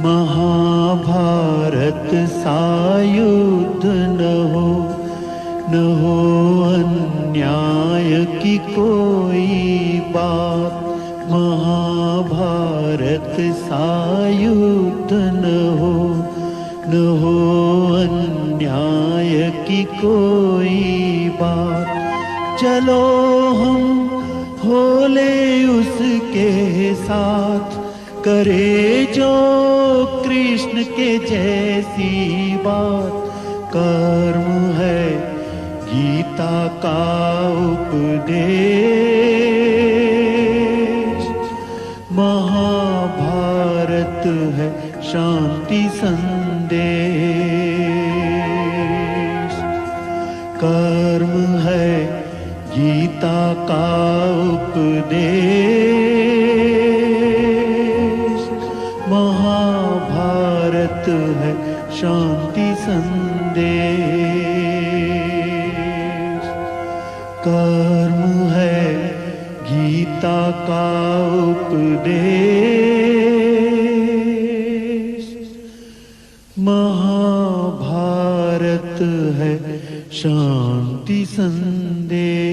महाभारत सा युद्ध न हो अन्याय की कोई बात। महाभारत सा युद्ध न हो अन्याय की कोई बात। चलो हम होले उसके साथ, करे जो कृष्ण के जैसी बात। कर्म है गीता का उपदेश, महाभारत है शांति संदेश। कर्म है गीता का उपदेश, महाभारत है शांति संदेश। कर्म है गीता का उपदेश, महाभारत है शांति संदेश।